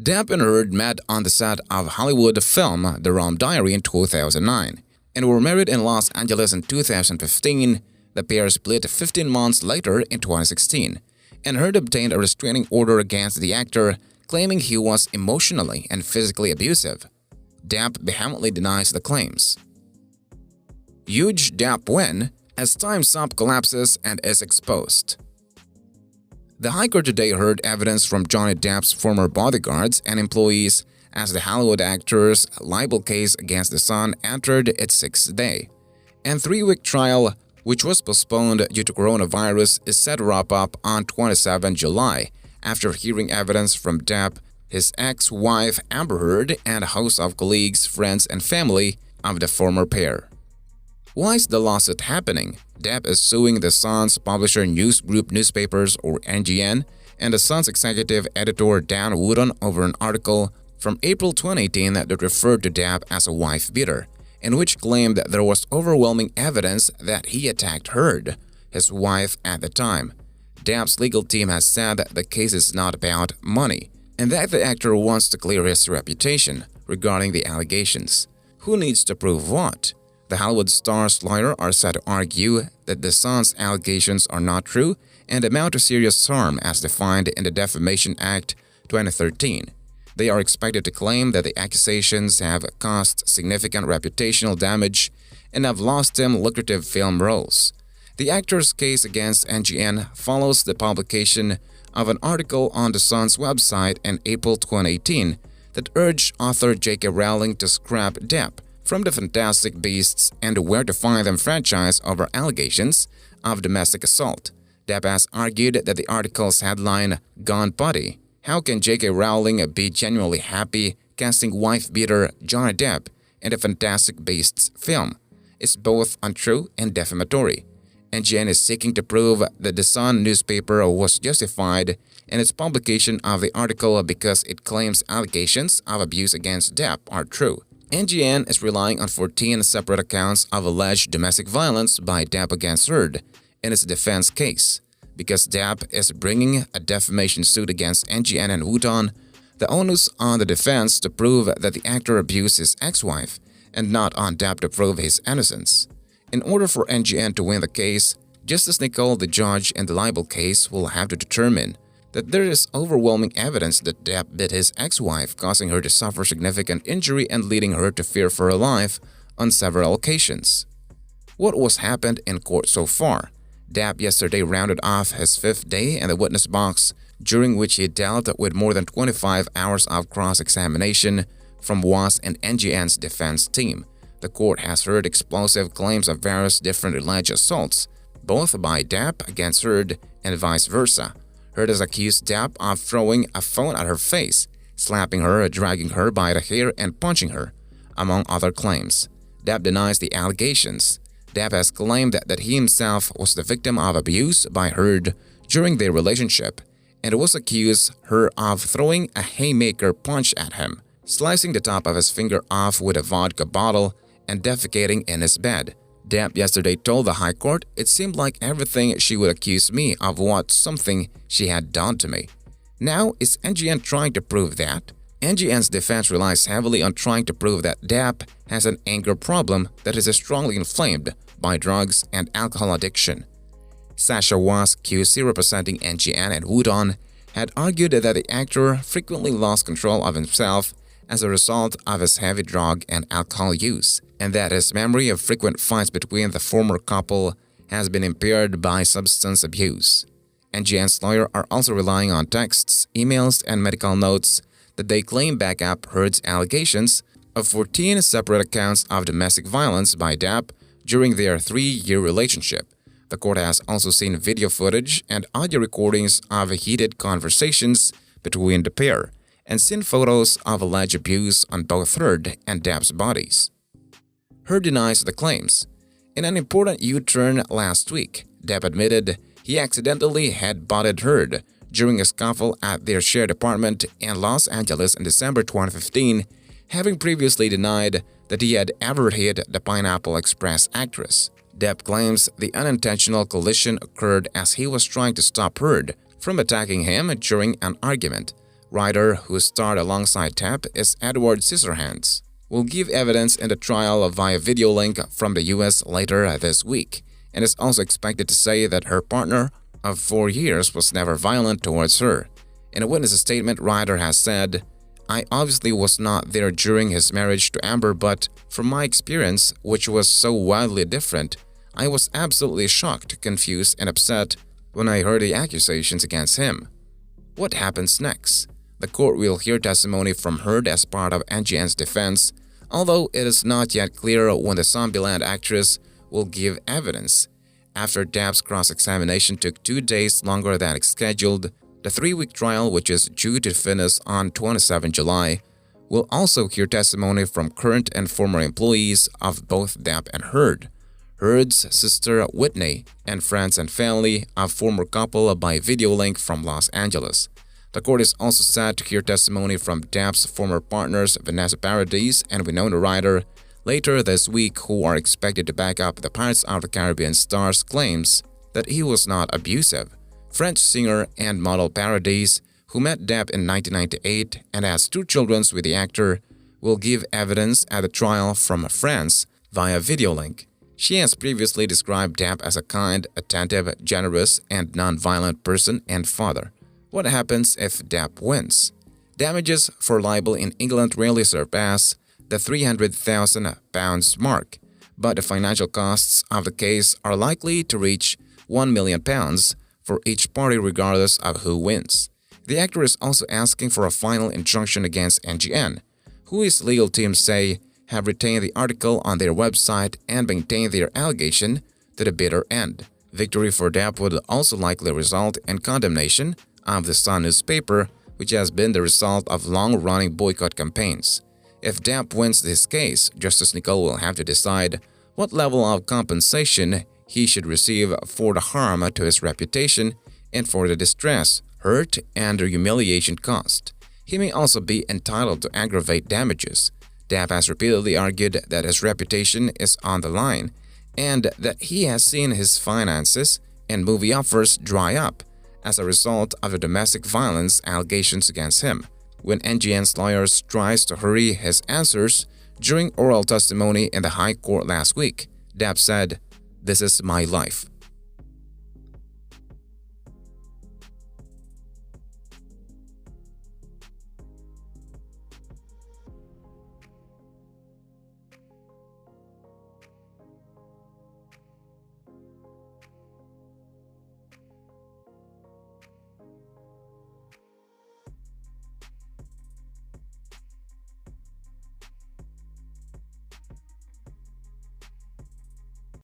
Depp and Heard met on the set of Hollywood film The Rum Diary in 2009 and were married in Los Angeles in 2015. The pair split 15 months later in 2016, and Heard obtained a restraining order against the actor, claiming he was emotionally and physically abusive. Depp vehemently denies the claims. Huge Depp win as Time's Up collapses and is exposed. The High Court today heard evidence from Johnny Depp's former bodyguards and employees as the Hollywood actor's libel case against the Sun entered its sixth day. And three-week trial, which was postponed due to coronavirus, is set to wrap up on 27 July after hearing evidence from Depp, his ex-wife Amber Heard, and a host of colleagues, friends, and family of the former pair. Why is the lawsuit happening? Depp is suing the Sun's publisher News Group Newspapers, or NGN, and the Sun's executive editor Dan Wootton over an article from April 2018 that referred to Depp as a wife beater, in which claimed that there was overwhelming evidence that he attacked Heard, his wife at the time. Depp's legal team has said that the case is not about money, and that the actor wants to clear his reputation regarding the allegations. Who needs to prove what? The Hollywood star's lawyer are said to argue that the Sun's allegations are not true and amount to serious harm as defined in the Defamation Act 2013. They are expected to claim that the accusations have caused significant reputational damage and have lost him lucrative film roles. The actor's case against NGN follows the publication of an article on the Sun's website in April 2018 that urged author J.K. Rowling to scrap Depp from the Fantastic Beasts and Where to Find Them franchise over allegations of domestic assault. Depp has argued that the article's headline, "Gone Potty, How Can J.K. Rowling Be Genuinely Happy Casting Wife-Beater Johnny Depp in the Fantastic Beasts film," is both untrue and defamatory. NGN is seeking to prove that the Sun newspaper was justified in its publication of the article because it claims allegations of abuse against Depp are true. NGN is relying on 14 separate accounts of alleged domestic violence by Depp against Heard in its defense case. Because Depp is bringing a defamation suit against NGN and Wootton, the onus on the defense to prove that the actor abused his ex-wife and not on Depp to prove his innocence. In order for NGN to win the case, Justice Nicole, the judge in the libel case, will have to determine that there is overwhelming evidence that Depp beat his ex-wife, causing her to suffer significant injury and leading her to fear for her life on several occasions. What was happened in court so far? Depp yesterday rounded off his fifth day in the witness box, during which he dealt with more than 25 hours of cross-examination from WAS and NGN's defense team. The court has heard explosive claims of various different alleged assaults, both by Depp against Heard and vice versa. Heard has accused Depp of throwing a phone at her face, slapping her, dragging her by the hair, and punching her, among other claims. Depp denies the allegations. Depp has claimed that he himself was the victim of abuse by Heard during their relationship and was accused her of throwing a haymaker punch at him, slicing the top of his finger off with a vodka bottle, and defecating in his bed. Depp yesterday told the High Court it seemed like everything she would accuse me of was something she had done to me. Now, is NGN trying to prove that? NGN's defense relies heavily on trying to prove that Depp has an anger problem that is strongly inflamed by drugs and alcohol addiction. Sasha Was, QC representing NGN and Wootton, had argued that the actor frequently lost control of himself as a result of his heavy drug and alcohol use, and that his memory of frequent fights between the former couple has been impaired by substance abuse. NGN's lawyer are also relying on texts, emails, and medical notes that they claim back up Heard's allegations of 14 separate accounts of domestic violence by Depp during their 3-year relationship. The court has also seen video footage and audio recordings of heated conversations between the pair, and seen photos of alleged abuse on both Heard and Depp's bodies. Heard denies the claims. In an important U-turn last week, Depp admitted he accidentally head-butted Heard during a scuffle at their shared apartment in Los Angeles in December 2015, having previously denied that he had ever hit the Pineapple Express actress. Depp claims the unintentional collision occurred as he was trying to stop Heard from attacking him during an argument, Writer, who starred alongside Depp, is Edward Scissorhands, will give evidence in the trial via video link from the US later this week, and is also expected to say that her partner of 4 years was never violent towards her. In a witness statement, Ryder has said, "I obviously was not there during his marriage to Amber, but from my experience, which was so wildly different, I was absolutely shocked, confused, and upset when I heard the accusations against him." What happens next? The court will hear testimony from Heard as part of NGN's defense, although it is not yet clear when the Zombieland actress will give evidence. After Depp's cross-examination took 2 days longer than scheduled, the 3-week trial, which is due to finish on 27 July, will also hear testimony from current and former employees of both Depp and Heard, Heard's sister Whitney, and friends and family of former couple by video link from Los Angeles. The court is also set to hear testimony from Depp's former partners Vanessa Paradis and Winona Ryder later this week, who are expected to back up the Pirates of the Caribbean star's claims that he was not abusive. French singer and model Paradis, who met Depp in 1998 and has 2 children with the actor, will give evidence at the trial from France via video link. She has previously described Depp as a kind, attentive, generous, and non-violent person and father. What happens if Depp wins? Damages for libel in England rarely surpass the £300,000 mark, but the financial costs of the case are likely to reach £1 million for each party regardless of who wins. The actor is also asking for a final injunction against NGN, who his legal team say have retained the article on their website and maintained their allegation to the bitter end. Victory for Depp would also likely result in condemnation of the Sun newspaper, which has been the result of long-running boycott campaigns. If Depp wins this case, Justice Nicole will have to decide what level of compensation he should receive for the harm to his reputation and for the distress, hurt, and humiliation caused. He may also be entitled to aggravate damages. Depp has repeatedly argued that his reputation is on the line and that he has seen his finances and movie offers dry up as a result of the domestic violence allegations against him. When NGN's lawyers tries to hurry his answers during oral testimony in the High Court last week, Depp said, "This is my life.